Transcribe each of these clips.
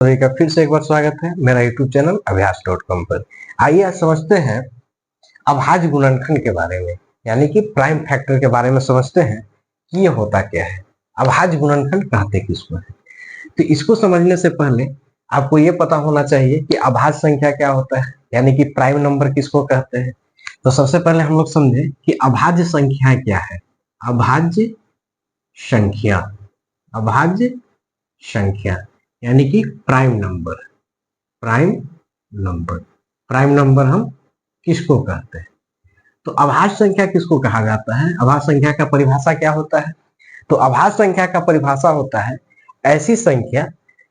सभी का फिर से एक बार स्वागत है मेरा यूट्यूब चैनल अभ्यास.com पर। आइए आज समझते हैं अभाज्य गुणनखंड के बारे में, यानी कि प्राइम फैक्टर के बारे में समझते हैं कि ये होता क्या है, अभाज्य गुणनखंड कहते किसको है। तो इसको समझने से पहले आपको ये पता होना चाहिए कि अभाज्य संख्या क्या होता है, यानी कि प्राइम नंबर किसको कहते हैं। तो सबसे पहले हम लोग समझे कि अभाज्य संख्या क्या है। अभाज्य संख्या, अभाज्य संख्या यानी कि prime number. Prime number, prime number हम किसको कहते हैं। तो अभाज्य संख्या किसको कहा जाता है, अभाज्य संख्या का परिभाषा क्या होता है। तो अभाज्य संख्या का परिभाषा होता है ऐसी संख्या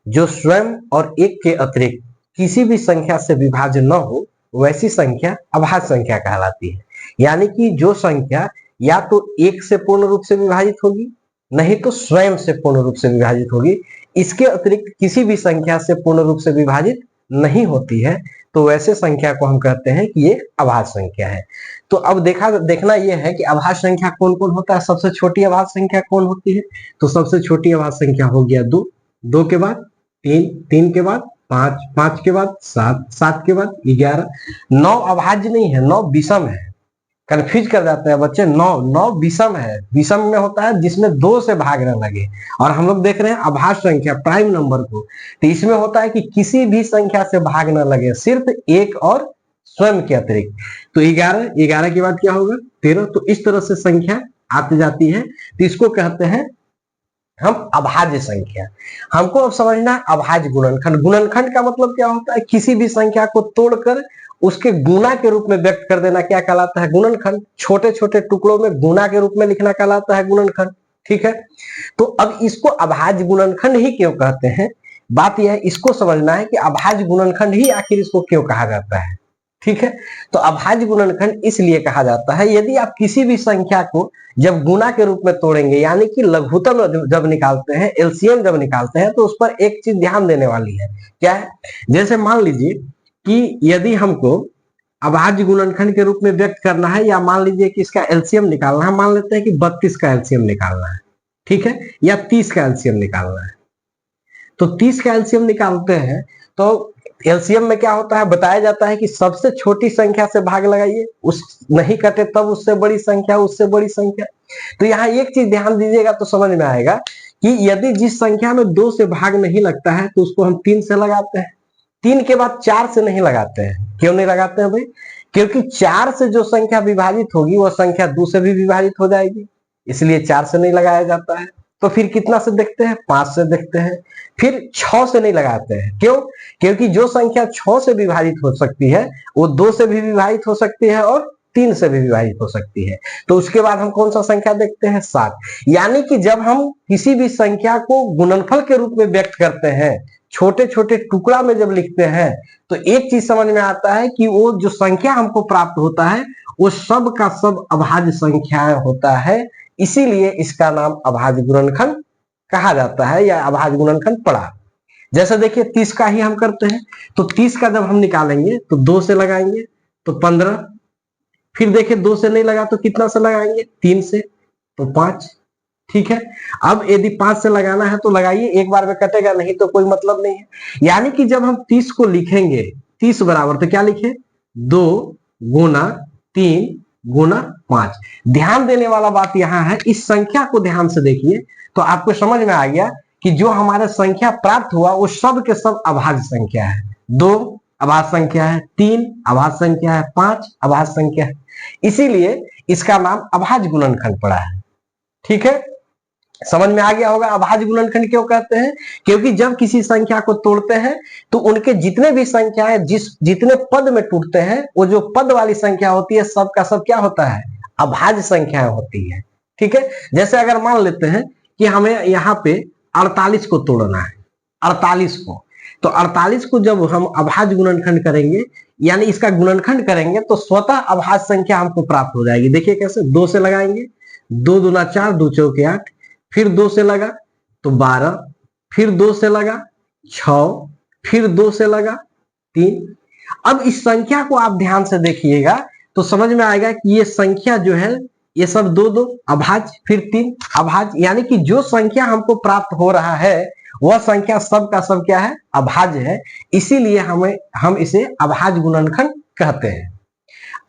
जो स्वयं और एक के अतिरिक्त किसी भी संख्या से विभाज्य न हो, वैसी संख्या अभाज्य संख्या कहलाती है। यानी कि जो संख्या या तो एक से पूर्ण रूप से विभाजित होगी, नहीं तो स्वयं से पूर्ण रूप से विभाजित होगी, इसके अतिरिक्त किसी भी संख्या से पूर्ण रूप से विभाजित नहीं होती है, तो वैसे संख्या को हम कहते हैं कि ये अभाज्य संख्या है। तो अब देखना यह है कि अभाज्य संख्या कौन कौन होता है। सबसे छोटी अभाज्य संख्या कौन होती है, तो सबसे छोटी अभाज्य संख्या हो गया 2, 2 के बाद 3, 3 के बाद 5, 5 के बाद 7, 7 के बाद 11। 9 अभाज्य नहीं है, 9 विषम है। कंफ्यूज कर जाते हैं बच्चे, 9 विषम है। विषम में होता है जिसमें 2 से भागने लगे, और हम लोग देख रहे हैं अभाज्य संख्या प्राइम नंबर को, तो इसमें होता है कि किसी भी संख्या से भाग न लगे, सिर्फ एक और स्वयं के अतिरिक्त। तो 11, 11 के बाद क्या होगा 13। तो इस तरह से संख्या आती जाती है, तो इसको कहते हैं हम अभाज्य संख्या। हमको अब समझना है अभाज्य गुणनखंड। गुणनखंड का मतलब क्या होता है, किसी भी संख्या को तोड़कर उसके गुणा के रूप में व्यक्त कर देना क्या कहलाता है, गुणनखंड। छोटे छोटे टुकड़ों में गुणा के रूप में लिखना कहलाता है गुणनखंड। ठीक है, तो अब इसको अभाज्य गुणनखंड ही क्यों कहते हैं, बात यह है इसको समझना है कि अभाज्य गुणनखंड ही आखिर इसको क्यों कहा जाता है। ठीक है, तो अभाज्य गुणनखंड इसलिए कहा जाता है यदि आप किसी भी संख्या को जब गुणा के रूप में तोड़ेंगे, यानी कि लघुत्तम जब निकालते हैं, एलसीएम जब निकालते हैं, तो उस पर एक चीज ध्यान देने वाली है। क्या है, जैसे मान लीजिए कि यदि हमको अभाज्य गुणनखंड के रूप में व्यक्त करना है, या मान लीजिए कि इसका एलसीएम निकालना है, मान लेते हैं कि 32 का एलसीएम निकालना है, ठीक है, या 30 का एलसीएम निकालना है। तो 30 का एलसीएम निकालते हैं तो एलसीएम में क्या होता है, बताया जाता है कि सबसे छोटी संख्या से भाग लगाइए, उस नहीं कटे तब उससे बड़ी संख्या, उससे बड़ी संख्या। तो यहाँ एक चीज ध्यान दीजिएगा तो समझ में आएगा कि यदि जिस संख्या में 2 से भाग नहीं लगता है तो उसको हम 3 से लगाते हैं। 3 के बाद 4 से नहीं लगाते हैं। क्यों नहीं लगाते हैं भाई, क्योंकि 4 से जो संख्या विभाजित होगी वह संख्या 2 से भी विभाजित हो जाएगी, इसलिए 4 से नहीं लगाया जाता है। तो फिर कितना से देखते हैं, 5 से देखते हैं। फिर 6 से नहीं लगाते हैं। क्यों, क्योंकि जो संख्या 6 से विभाजित हो सकती है वो 2 से भी विभाजित हो सकती है और 3 से भी विभाजित हो सकती है। तो उसके बाद हम कौन सा संख्या देखते हैं, 7। यानी कि जब हम किसी भी संख्या को गुणनफल के रूप में व्यक्त करते हैं, छोटे छोटे टुकड़ा में जब लिखते हैं, तो एक चीज समझ में आता है कि वो जो संख्या हमको प्राप्त होता है वो सब का सब अभाज्य संख्याएं होता है, इसीलिए इसका नाम अभाज्य गुणनखंड कहा जाता है, या अभाज्य गुणनखंड पड़ा। जैसे देखिए 30 का ही हम करते हैं, तो 30 का जब हम निकालेंगे तो 2 से लगाएंगे तो 15, फिर देखिए 2 से नहीं लगा तो कितना से लगाएंगे, 3 से, तो 5। ठीक है, अब यदि 5 से लगाना है तो लगाइए, एक बार में कटेगा, नहीं तो कोई मतलब नहीं है। यानी कि जब हम 30 को लिखेंगे, 30 बराबर तो क्या लिखे, 2 गुना 3 गुना 5। ध्यान देने वाला बात यहां है, इस संख्या को ध्यान से देखिए तो आपको समझ में आ गया कि जो हमारे संख्या प्राप्त हुआ वो सब के सब अभाज्य संख्या है। 2 अभाज्य संख्या है, 3 अभाज्य संख्या है, 5 अभाज्य संख्या है, इसीलिए इसका नाम अभाज्य गुणनखंड पड़ा है। ठीक है, समझ में आ गया होगा अभाज्य गुणनखंड क्यों कहते हैं, क्योंकि जब किसी संख्या को तोड़ते हैं तो उनके जितने भी संख्याएं जितने पद में टूटते हैं, वो जो पद वाली संख्या होती है सब का सब क्या होता है, अभाज्य संख्याएं होती है। ठीक है, जैसे अगर मान लेते हैं कि हमें यहाँ पे 48 को तोड़ना है, 48 को, तो 48 को जब हम अभाज्य गुणनखंड करेंगे, यानी इसका गुणनखंड करेंगे, तो स्वतः अभाज्य संख्या हमको प्राप्त हो जाएगी। देखिए कैसे, 2 से लगाएंगे, 2 दूना 4, 2 चौके 8, फिर 2 से लगा तो 12, फिर 2 से लगा 6, फिर 2 से लगा 3। अब इस संख्या को आप ध्यान से देखिएगा तो समझ में आएगा कि ये संख्या जो है ये सब 2 2 अभाज्य, फिर 3 अभाज्य, यानी कि जो संख्या हमको प्राप्त हो रहा है वह संख्या सब का सब क्या है, अभाज्य है, इसीलिए हम इसे अभाज्य गुणनखंड कहते हैं।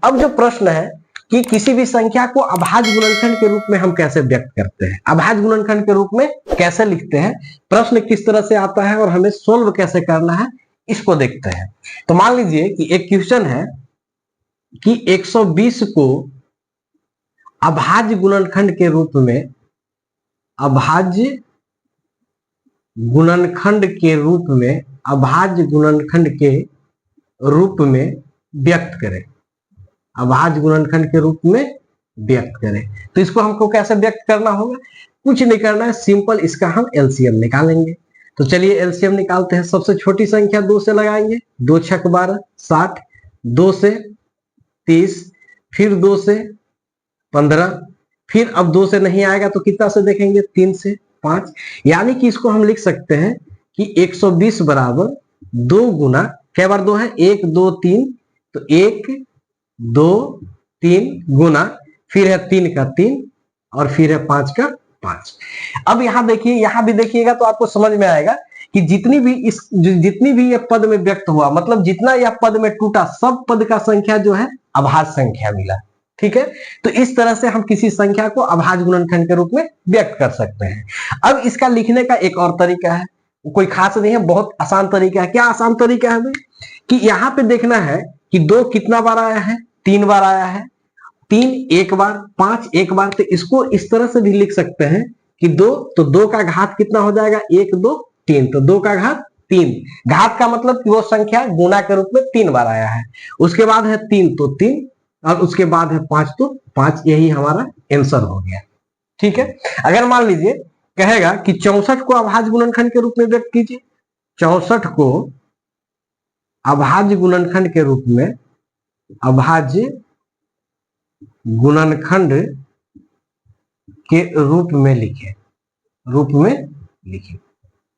अब जो प्रश्न है कि किसी भी संख्या को अभाज्य गुणनखंड के रूप में हम कैसे व्यक्त करते हैं, अभाज्य गुणनखंड के रूप में कैसे लिखते हैं, प्रश्न किस तरह से आता है और हमें सोल्व कैसे करना है, इसको देखते हैं। तो मान लीजिए कि एक क्वेश्चन है कि 120 को अभाज्य गुणनखंड के रूप में, अभाज्य गुणनखंड के रूप में, अभाज्य गुणनखंड के रूप में व्यक्त करें, अभाज्य गुणनखंड के रूप में व्यक्त करें। तो इसको हमको कैसे व्यक्त करना होगा, कुछ नहीं करना है, सिंपल इसका हम एलसीएम निकालेंगे। तो चलिए एलसीएम निकालते हैं। सबसे छोटी संख्या 2 से लगाएंगे, 2 छक 12 60, 2 से 30, फिर 2 से 15, फिर अब 2 से नहीं आएगा तो कितना से देखेंगे, 3 से 5, यानी कि इसको हम लिख सकते हैं कि 120 बराबर 2 गुना, क्या बार 2 है, 1 2 3, तो 1 2 3 गुना, फिर है 3 का 3 और फिर है 5 का 5। अब यहां देखिए, यहां भी देखिएगा तो आपको समझ में आएगा कि जितनी भी यह पद में व्यक्त हुआ, मतलब जितना यह पद में टूटा, सब पद का संख्या जो है अभाज्य संख्या मिला। ठीक है, तो इस तरह से हम किसी संख्या को अभाज्य गुणनखंड के रूप में व्यक्त कर सकते हैं। अब इसका लिखने का एक और तरीका है, कोई खास नहीं है, बहुत आसान तरीका है। क्या आसान तरीका है भाई, कि यहाँ पे देखना है कि 2 कितना बार आया है, 3 बार आया है, 3 एक बार, 5 एक बार, तो इसको इस तरह से भी लिख सकते हैं कि 2, तो 2 का घात कितना हो जाएगा, 1 2 3, तो 2 का घात 3। घात का मतलब कि वो संख्या गुणा के रूप में 3 बार आया है। उसके बाद है 3 तो 3, और उसके बाद है 5 तो 5, यही हमारा आंसर हो गया। ठीक है, अगर मान लीजिए कहेगा कि 64 को अभाज्य गुणनखंड के रूप में व्यक्त कीजिए, 64 को अभाज्य गुणनखंड के रूप में, अभाज्य गुणनखंड के रूप में लिखे,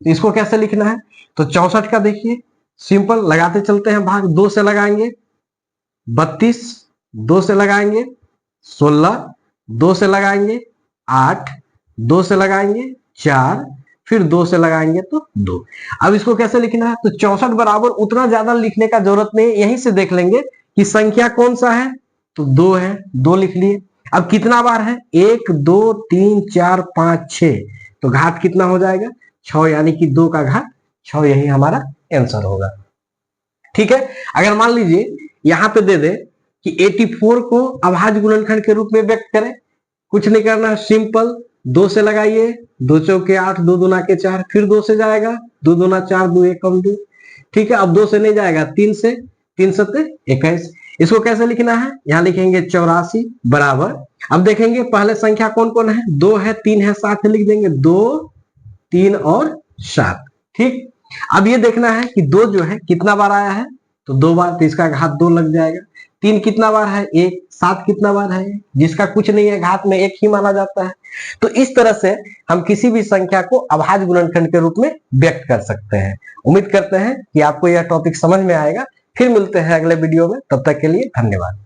तो इसको कैसे लिखना है, तो 64 का देखिए सिंपल लगाते चलते हैं भाग, 2 से लगाएंगे 32, 2 से लगाएंगे 16, 2 से लगाएंगे 8, 2 से लगाएंगे 4, फिर 2 से लगाएंगे तो 2। अब इसको कैसे लिखना है, तो 64 बराबर, उतना ज्यादा लिखने का जरूरत नहीं, यहीं से देख लेंगे कि संख्या कौन सा है, तो 2 है, 2 लिख लिए। अब कितना बार है, 1 2 3 4 5 6, तो घात कितना हो जाएगा, 6, यानी कि 2 का घात 6, यही हमारा आंसर होगा। ठीक है, अगर मान लीजिए यहां पे दे दे कि 84 को अभाज्य गुणनखंड के रूप में व्यक्त करें, कुछ नहीं करना है, सिंपल 2 से लगाइए, 2 चौके 8, 2 दूना के 4, फिर 2 से जाएगा, 2 दूना 4, 2 एकम 2। ठीक है, अब 2 से नहीं जाएगा, 3 से, 3 सत्ते 21। इसको कैसे लिखना है, यहां लिखेंगे 84 बराबर, अब देखेंगे पहले संख्या कौन कौन है, 2 है, 3 है, 7 है, लिख देंगे 2 3 और 7। ठीक, अब ये देखना है कि 2 जो है कितना बार आया है, तो 2 बार, तो इसका घात 2 लग जाएगा। 3 कितना बार है, 1, 7 कितना बार है, जिसका कुछ नहीं है, घात में 1 ही माना जाता है। तो इस तरह से हम किसी भी संख्या को अभाज्य गुणनखंड के रूप में व्यक्त कर सकते हैं। उम्मीद करते हैं कि आपको यह टॉपिक समझ में आएगा। फिर मिलते हैं अगले वीडियो में, तब तक के लिए धन्यवाद।